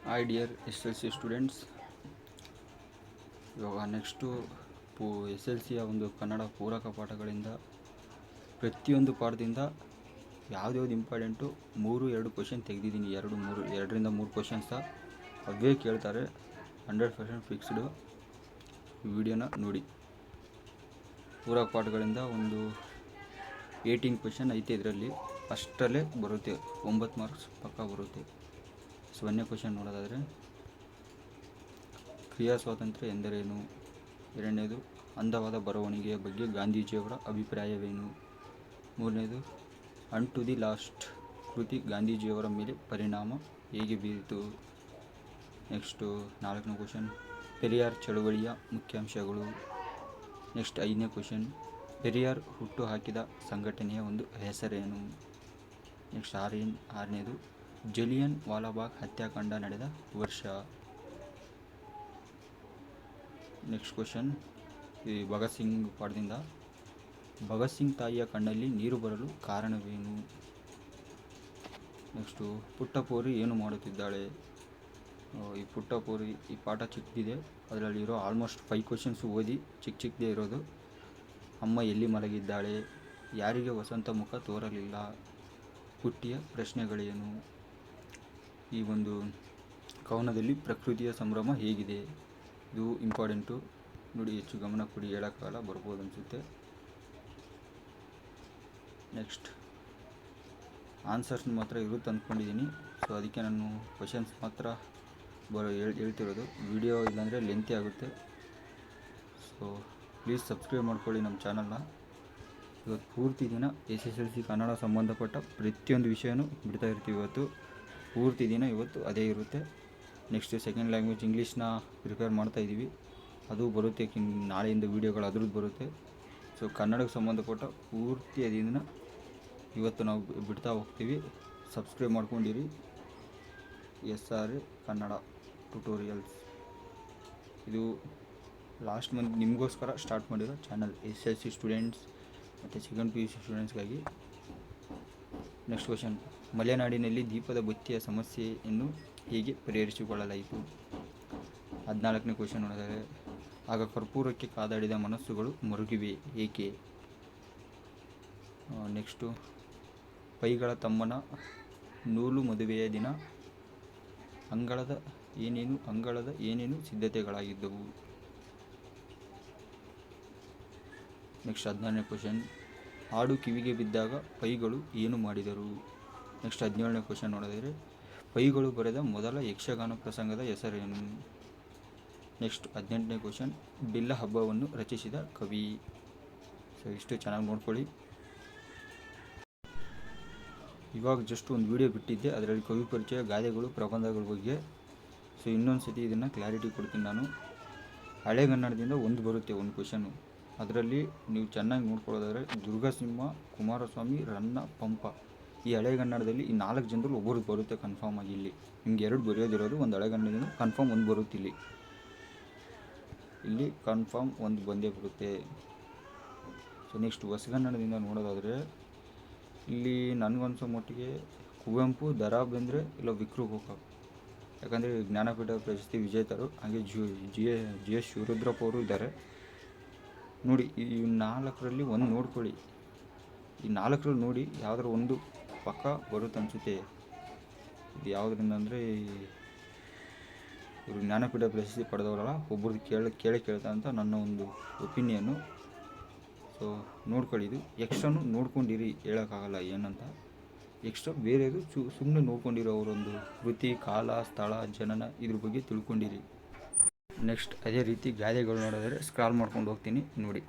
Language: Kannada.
Hi dear SLC students. ಇವಾಗ ನೆಕ್ಸ್ಟು SLCಯ ಒಂದು ಕನ್ನಡ ಪೂರಕ ಪಾಠಗಳಿಂದ ಪ್ರತಿಯೊಂದು ಪಾಠದಿಂದ ಯಾವ್ದು ಇಂಪಾರ್ಟೆಂಟು 2 ಕ್ವಶನ್ ತೆಗೆದಿದ್ದೀನಿ. 2-3 ಕ್ವಶನ್ಸ ಅವೇ ಕೇಳ್ತಾರೆ. 100% ಫಿಕ್ಸ್ಡು. ಈ ವಿಡಿಯೋನ ನೋಡಿ. ಪೂರಕ ಪಾಠಗಳಿಂದ ಒಂದು 18 ಕ್ವಶನ್ ಐತೆ. ಇದರಲ್ಲಿ ಅಷ್ಟರಲ್ಲೇ ಬರುತ್ತೆ, 9 ಮಾರ್ಕ್ಸ್ ಪಕ್ಕ ಬರುತ್ತೆ. ಸೊ 1ನೇ ಕ್ವಶನ್ ನೋಡೋದಾದರೆ, ಕ್ರಿಯಾ ಸ್ವಾತಂತ್ರ್ಯ ಎಂದರೇನು? 2ನೇದು, ಅಂದವಾದ ಬರವಣಿಗೆಯ ಬಗ್ಗೆ ಗಾಂಧೀಜಿಯವರ ಅಭಿಪ್ರಾಯವೇನು? 3ನೇದು, ಅಂಡ್ ಟು ದಿ ಲಾಸ್ಟ್ ಕೃತಿ ಗಾಂಧೀಜಿಯವರ ಮೇಲೆ ಪರಿಣಾಮ ಹೇಗೆ ಬೀರಿತು? ನೆಕ್ಸ್ಟು 4ನೇ ಕ್ವಶನ್, ಪೆರಿಯಾರ್ ಚಳವಳಿಯ ಮುಖ್ಯಾಂಶಗಳು. ನೆಕ್ಸ್ಟ್ 5ನೇ ಕ್ವಶನ್, ಪೆರಿಯಾರ್ ಹುಟ್ಟು ಹಾಕಿದ ಸಂಘಟನೆಯ ಒಂದು ಹೆಸರೇನು? ನೆಕ್ಸ್ಟ್ 6ನೇದು, ಜಲಿಯನ್ ವಾಲಾಬಾಗ್ ಹತ್ಯಾಕಾಂಡ ನಡೆದ ವರ್ಷ. ನೆಕ್ಸ್ಟ್ ಕ್ವಶನ್, ಈ ಭಗತ್ ಸಿಂಗ್ ಪಾಠದಿಂದ, ಭಗತ್ ಸಿಂಗ್ ತಾಯಿಯ ಕಣ್ಣಲ್ಲಿ ನೀರು ಬರಲು ಕಾರಣವೇನು? ನೆಕ್ಸ್ಟು, ಪುಟ್ಟಪೋರಿ ಏನು ಮಾಡುತ್ತಿದ್ದಾಳೆ? ಈ ಪುಟ್ಟಪೋರಿ ಈ ಪಾಠ ಚಿಕ್ಕದಿದೆ, ಅದರಲ್ಲಿರೋ ಆಲ್ಮೋಸ್ಟ್ 5 ಕ್ವಶನ್ಸು ಓದಿ ಚಿಕ್ಕದೇ ಇರೋದು. ಅಮ್ಮ ಎಲ್ಲಿ ಮಲಗಿದ್ದಾಳೆ? ಯಾರಿಗೆ ವಸಂತ ಮುಖ ತೋರಲಿಲ್ಲ? ಪುಟ್ಟಿಯ ಪ್ರಶ್ನೆಗಳೇನು? ಈ ಒಂದು ಕವನದಲ್ಲಿ ಪ್ರಕೃತಿಯ ಸಂಭ್ರಮ ಹೇಗಿದೆ? ಇದು ಇಂಪಾರ್ಟೆಂಟು, ನೋಡಿ. ಹೆಚ್ಚು ಗಮನ ಕೊಡಿ, ಹೇಳೋಕ್ಕಾಗಲ್ಲ, ಬರ್ಬೋದು ಅನಿಸುತ್ತೆ. ನೆಕ್ಸ್ಟ್ ಆನ್ಸರ್ಸ್ ಮಾತ್ರ ಇರುತ್ತೆ ಅಂದ್ಕೊಂಡಿದ್ದೀನಿ. ಸೊ ಅದಕ್ಕೆ ನಾನು ಕ್ವಶನ್ಸ್ ಮಾತ್ರ ಹೇಳ್ತಿರೋದು. ವಿಡಿಯೋ ಇಲ್ಲಾಂದರೆ ಲೆಂತಿ ಆಗುತ್ತೆ. ಸೊ ಪ್ಲೀಸ್ ಸಬ್ಸ್ಕ್ರೈಬ್ ಮಾಡ್ಕೊಳ್ಳಿ ನಮ್ಮ ಚಾನಲ್ನ. ಇವತ್ತು ಪೂರ್ತಿ ದಿನ SSLC ಕನ್ನಡ ಸಂಬಂಧಪಟ್ಟ ಪ್ರತಿಯೊಂದು ವಿಷಯನೂ ಬಿಡ್ತಾ ಇರ್ತೀವಿ. ಪೂರ್ತಿ ದಿನ ಇವತ್ತು ಅದೇ ಇರುತ್ತೆ. ನೆಕ್ಸ್ಟ್ ಸೆಕೆಂಡ್ ಲ್ಯಾಂಗ್ವೇಜ್ ಇಂಗ್ಲೀಷ್ನ ಪ್ರಿಪೇರ್ ಮಾಡ್ತಾಯಿದ್ದೀವಿ, ಅದು ಬರುತ್ತೆ. ನಾಳೆಯಿಂದ ವೀಡಿಯೋಗಳು ಅದ್ರದ್ದು ಬರುತ್ತೆ. ಸೊ ಕನ್ನಡಕ್ಕೆ ಸಂಬಂಧಪಟ್ಟ ಪೂರ್ತಿ ದಿನ ಇವತ್ತು ನಾವು ಬಿಡ್ತಾ ಹೋಗ್ತೀವಿ. ಸಬ್ಸ್ಕ್ರೈಬ್ ಮಾಡ್ಕೊಂಡಿರಿ. SR Kannada tutorials. ಇದು ಲಾಸ್ಟ್ ಮಂತ್ ನಿಮಗೋಸ್ಕರ ಸ್ಟಾರ್ಟ್ ಮಾಡಿರೋ ಚಾನಲ್, SLC ಸ್ಟೂಡೆಂಟ್ಸ್ ಮತ್ತು ಸೆಕೆಂಡ್ PUC ಸ್ಟೂಡೆಂಟ್ಸ್ಗಾಗಿ. ನೆಕ್ಸ್ಟ್ ಕ್ವಶನ್, ಮಲೆನಾಡಿನಲ್ಲಿ ದೀಪದ ಬತ್ತಿಯ ಸಮಸ್ಯೆಯನ್ನು ಹೇಗೆ ಪರಿಹರಿಸಿಕೊಳ್ಳಲಾಯಿತು? 14ನೇ ಕ್ವಶನ್ ನೋಡಿದರೆ, ಆಗ ಕರ್ಪೂರಕ್ಕೆ ಕಾದಾಡಿದ ಮನಸ್ಸುಗಳು ಮರುಗಿವೆ ಏಕೆ? ನೆಕ್ಸ್ಟು, ಪೈಗಳ ತಮ್ಮನ ನೂಲು ಮದುವೆಯ ದಿನ ಅಂಗಳದ ಏನೇನು ಸಿದ್ಧತೆಗಳಾಗಿದ್ದವು? ನೆಕ್ಸ್ಟ್ 16ನೇ ಕ್ವಶನ್, ಹಾಡು ಕಿವಿಗೆ ಬಿದ್ದಾಗ ಪೈಗಳು ಏನು ಮಾಡಿದರು? ನೆಕ್ಸ್ಟ್ 17ನೇ ಕ್ವಶನ್ ನೋಡಿದರೆ, ಪೈಗಳು ಬರೆದ ಮೊದಲ ಯಕ್ಷಗಾನ ಪ್ರಸಂಗದ ಹೆಸರೇನು? ನೆಕ್ಸ್ಟ್ 18ನೇ ಕ್ವಶನ್, ಬಿಲ್ಲ ಹಬ್ಬವನ್ನು ರಚಿಸಿದ ಕವಿ. ಸೊ ಇಷ್ಟು ಚೆನ್ನಾಗಿ ನೋಡ್ಕೊಳ್ಳಿ. ಇವಾಗ ಜಸ್ಟ್ ಒಂದು ವಿಡಿಯೋ ಬಿಟ್ಟಿದ್ದೆ, ಅದರಲ್ಲಿ ಕವಿ ಪರಿಚಯ, ಗಾದೆಗಳು, ಪ್ರಬಂಧಗಳ ಬಗ್ಗೆ. ಸೊ ಇನ್ನೊಂದು ಸತಿ ಇದನ್ನು ಕ್ಲಾರಿಟಿ ಕೊಡ್ತೀನಿ ನಾನು. ಹಳೆಗನ್ನಡದಿಂದ ಒಂದು ಬರುತ್ತೆ, ಒಂದು ಕ್ವಶನು. ಅದರಲ್ಲಿ ನೀವು ಚೆನ್ನಾಗಿ ನೋಡ್ಕೊಳ್ಳೋದಾದರೆ, ದುರ್ಗಸಿಂಹ, ಕುಮಾರಸ್ವಾಮಿ, ರನ್ನ, ಪಂಪ, ಈ ಹಳೆಗನ್ನಡದಲ್ಲಿ ಈ 4 ಜನರಲ್ಲಿ ಒಬ್ಬರು ಬರುತ್ತೆ ಕನ್ಫರ್ಮ್ ಆಗಿ. ಇಲ್ಲಿ ನಿಮ್ಗೆ 2 ಬರೆಯೋದಿರೋದು, ಒಂದು ಹಳೆಗನ್ನಡದಿಂದ ಕನ್ಫರ್ಮ್ 1 ಬರುತ್ತೆ. ಇಲ್ಲಿ ಕನ್ಫರ್ಮ್ 1 ಬಂದೇ ಬರುತ್ತೆ. ಸೊ ನೆಕ್ಸ್ಟ್ ಹೊಸಗನ್ನಡದಿಂದ ನೋಡೋದಾದರೆ, ಇಲ್ಲಿ ನನಗನ್ಸೋ ಮಟ್ಟಿಗೆ ಕುವೆಂಪು, ದ ರಾ ಬೇಂದ್ರೆ, ಇಲ್ಲ ವಿಕ್ರು ಗೋಕಾಕ್. ಯಾಕಂದರೆ ಜ್ಞಾನಪೀಠ ಪ್ರಶಸ್ತಿ ವಿಜೇತರು. ಹಾಗೆ ಜಿ ಎಸ್ ಶಿವರುದ್ರಪ್ಪ ಅವರು ಇದ್ದಾರೆ. ನೋಡಿ, ಈ 4ರಲ್ಲಿ ಒಂದು ನೋಡ್ಕೊಳ್ಳಿ. ಈ 4ರಲ್ಲಿ ನೋಡಿ ಯಾವುದಾದ್ರು ಒಂದು ಪಕ್ಕ ಬರುತ್ತೆ ಅನಿಸುತ್ತೆ. ಇದು ಯಾವುದರಿಂದ ಅಂದರೆ, ಇವರು ಜ್ಞಾನಪೀಠ ಪ್ರಶಸ್ತಿ ಪಡೆದವರಲ್ಲ, ಒಬ್ಬರದ್ದು ಕೇಳ್ತಾ ಅಂತ ನನ್ನ ಒಂದು ಒಪಿನಿಯನ್ನು. ಸೊ ನೋಡ್ಕೊಳ್ಳಿ. ಇದು ಎಕ್ಸ್ಟ್ರಾನು ನೋಡ್ಕೊಂಡಿರಿ, ಹೇಳೋಕ್ಕಾಗಲ್ಲ ಏನಂತ. ಎಕ್ಸ್ಟ್ರಾ ಬೇರೆದು ಸುಮ್ಮನೆ ನೋಡ್ಕೊಂಡಿರೋ ಅವರೊಂದು ಕೃತಿ, ಕಾಲ, ಸ್ಥಳ, ಜನನ, ಇದ್ರ ಬಗ್ಗೆ ತಿಳ್ಕೊಂಡಿರಿ. ನೆಕ್ಸ್ಟ್ ಅದೇ ರೀತಿ ಗಾದೆಗಳು ನೋಡಿದರೆ ಸ್ಕ್ರಾಲ್ ಮಾಡ್ಕೊಂಡು ಹೋಗ್ತೀನಿ, ನೋಡಿ.